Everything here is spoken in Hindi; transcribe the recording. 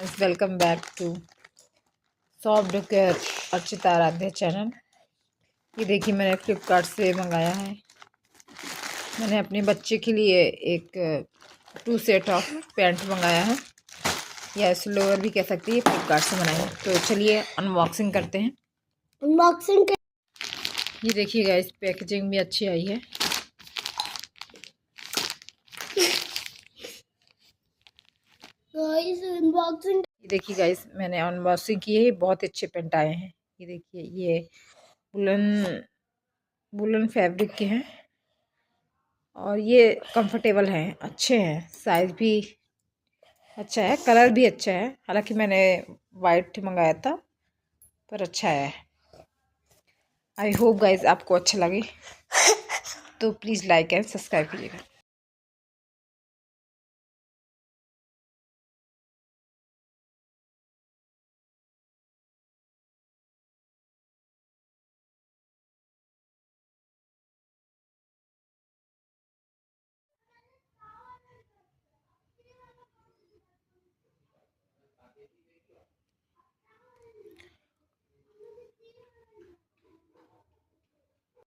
Welcome back to soft decor Archita Aaradhya channel. ये देखिए मैंने फ्लिपकार्ट से मंगाया है। मैंने अपने बच्चे के लिए एक 2 सेट ऑफ पैंट मंगाया है, या इस लोअर भी कह सकती है, फ्लिपकार्ट से मंगाया है। तो चलिए अनबॉक्सिंग करते हैं। ये देखिएगा, इस पैकेजिंग भी अच्छी आई है। ये देखिए गाइस, मैंने अनबॉक्सिंग की है। बहुत अच्छे पेंट आए हैं। ये देखिए, ये वुलन फैब्रिक के हैं और ये कंफर्टेबल हैं, अच्छे हैं, साइज भी अच्छा है, कलर भी अच्छा है। हालांकि मैंने वाइट मंगाया था, पर अच्छा है। आई होप गाइस आपको अच्छा लगे, तो प्लीज़ लाइक एंड सब्सक्राइब कीजिएगा।